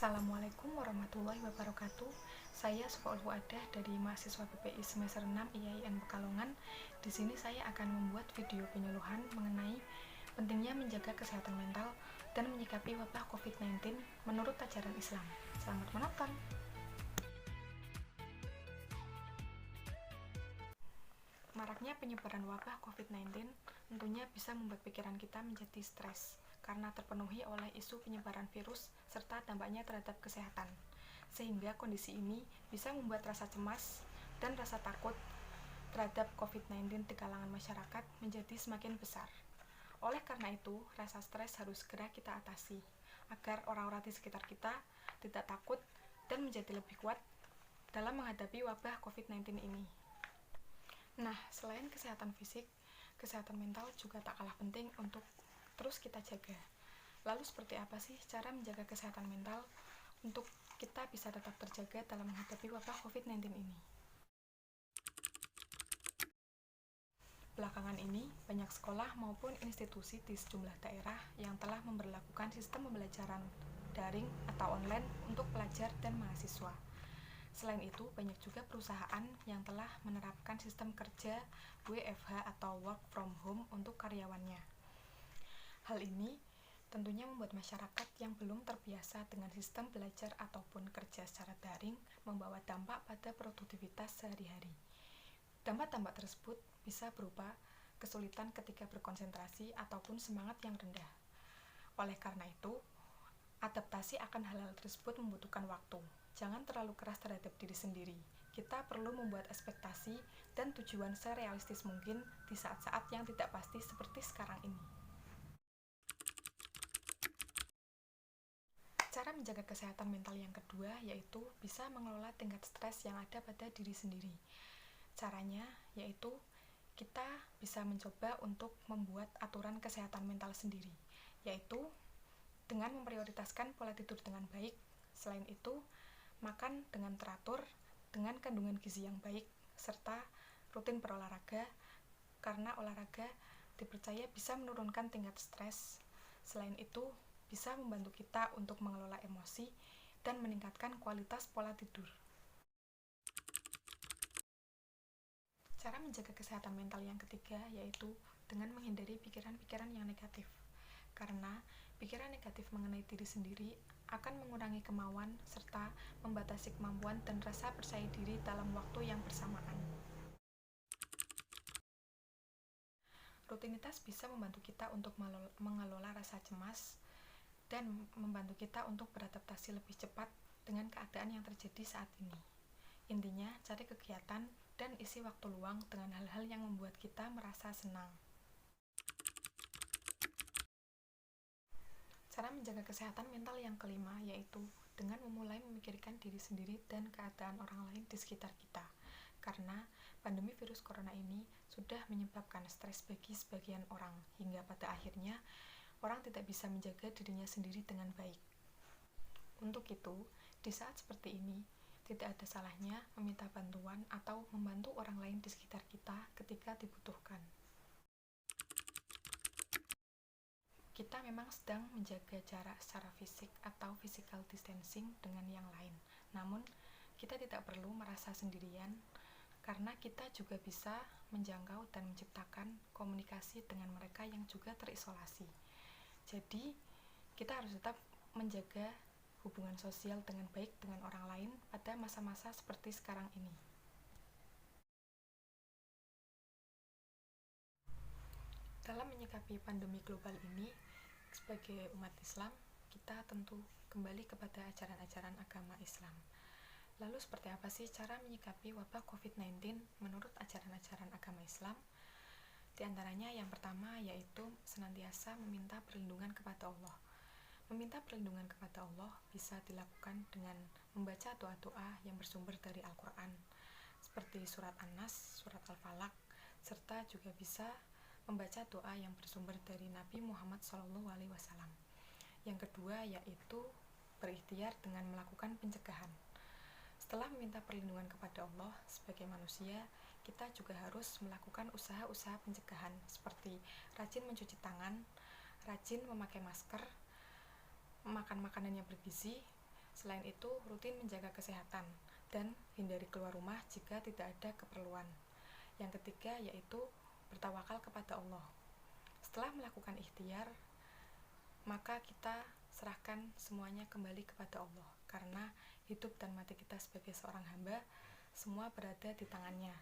Assalamualaikum warahmatullahi wabarakatuh. Saya Sufaul Fuadah dari mahasiswa BPI semester 6 IAIN Pekalongan. Di sini saya akan membuat video penyuluhan mengenai pentingnya menjaga kesehatan mental dan menyikapi wabah COVID-19 menurut ajaran Islam. Selamat menonton. Maraknya penyebaran wabah COVID-19 tentunya bisa membuat pikiran kita menjadi stres karena terpenuhi oleh isu penyebaran virus serta dampaknya terhadap kesehatan. Sehingga kondisi ini bisa membuat rasa cemas dan rasa takut terhadap COVID-19 di kalangan masyarakat menjadi semakin besar. Oleh karena itu, rasa stres harus segera kita atasi agar orang-orang di sekitar kita tidak takut dan menjadi lebih kuat dalam menghadapi wabah COVID-19 ini. Nah, selain kesehatan fisik, kesehatan mental juga tak kalah penting untuk terus kita jaga. Lalu seperti apa sih cara menjaga kesehatan mental untuk kita bisa tetap terjaga dalam menghadapi wabah COVID-19 ini? Belakangan ini, banyak sekolah maupun institusi di sejumlah daerah yang telah memberlakukan sistem pembelajaran daring atau online untuk pelajar dan mahasiswa. Selain itu, banyak juga perusahaan yang telah menerapkan sistem kerja WFH atau work from home untuk karyawannya. Hal ini tentunya membuat masyarakat yang belum terbiasa dengan sistem belajar ataupun kerja secara daring membawa dampak pada produktivitas sehari-hari. Dampak-dampak tersebut bisa berupa kesulitan ketika berkonsentrasi ataupun semangat yang rendah. Oleh karena itu, adaptasi akan hal-hal tersebut membutuhkan waktu. Jangan terlalu keras terhadap diri sendiri. Kita perlu membuat ekspektasi dan tujuan serealistis mungkin di saat-saat yang tidak pasti seperti sekarang ini. Cara menjaga kesehatan mental yang kedua yaitu bisa mengelola tingkat stres yang ada pada diri sendiri. Caranya yaitu kita bisa mencoba untuk membuat aturan kesehatan mental sendiri, yaitu dengan memprioritaskan pola tidur dengan baik. Selain itu, makan dengan teratur, dengan kandungan gizi yang baik, serta rutin berolahraga, karena olahraga dipercaya bisa menurunkan tingkat stres. Selain itu, bisa membantu kita untuk mengelola emosi dan meningkatkan kualitas pola tidur. Cara menjaga kesehatan mental yang ketiga yaitu dengan menghindari pikiran-pikiran yang negatif. Karena pikiran negatif mengenai diri sendiri akan mengurangi kemauan serta membatasi kemampuan dan rasa percaya diri dalam waktu yang bersamaan. Rutinitas bisa membantu kita untuk mengelola rasa cemas dan membantu kita untuk beradaptasi lebih cepat dengan keadaan yang terjadi saat ini. Intinya, cari kegiatan dan isi waktu luang dengan hal-hal yang membuat kita merasa senang. Cara menjaga kesehatan mental yang kelima yaitu dengan memulai memikirkan diri sendiri dan keadaan orang lain di sekitar kita. Karena pandemi virus corona ini sudah menyebabkan stres bagi sebagian orang, hingga pada akhirnya orang tidak bisa menjaga dirinya sendiri dengan baik. Untuk itu, di saat seperti ini, tidak ada salahnya meminta bantuan atau membantu orang lain di sekitar kita ketika dibutuhkan. Kita memang sedang menjaga jarak secara fisik atau physical distancing dengan yang lain. Namun, kita tidak perlu merasa sendirian karena kita juga bisa menjangkau dan menciptakan komunikasi dengan mereka yang juga terisolasi. Jadi, kita harus tetap menjaga hubungan sosial dengan baik dengan orang lain pada masa-masa seperti sekarang ini. Dalam menyikapi pandemi global ini, sebagai umat Islam, kita tentu kembali kepada ajaran-ajaran agama Islam. Lalu seperti apa sih cara menyikapi wabah COVID-19 menurut ajaran-ajaran agama Islam? Di antaranya yang pertama yaitu senantiasa meminta perlindungan kepada Allah. Meminta perlindungan kepada Allah bisa dilakukan dengan membaca doa-doa yang bersumber dari Al-Quran, seperti surat An-Nas, surat Al-Falaq, serta juga bisa membaca doa yang bersumber dari Nabi Muhammad SAW. Yang kedua yaitu berikhtiar dengan melakukan pencegahan. Setelah meminta perlindungan kepada Allah sebagai manusia, kita juga harus melakukan usaha-usaha pencegahan seperti rajin mencuci tangan, rajin memakai masker, makan makanan yang bergizi, Selain itu, rutin menjaga kesehatan dan hindari keluar rumah jika tidak ada keperluan. Yang ketiga yaitu bertawakal kepada Allah. Setelah melakukan ikhtiar, maka kita serahkan semuanya kembali kepada Allah, karena hidup dan mati kita sebagai seorang hamba semua berada di tangannya.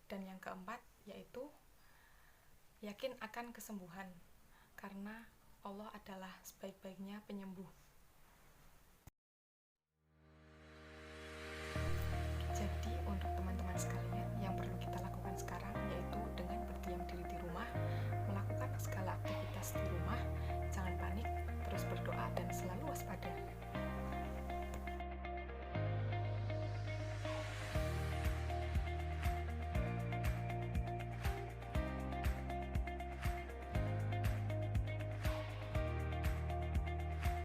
Dan yang keempat yaitu yakin akan kesembuhan, karena Allah adalah sebaik-baiknya penyembuh.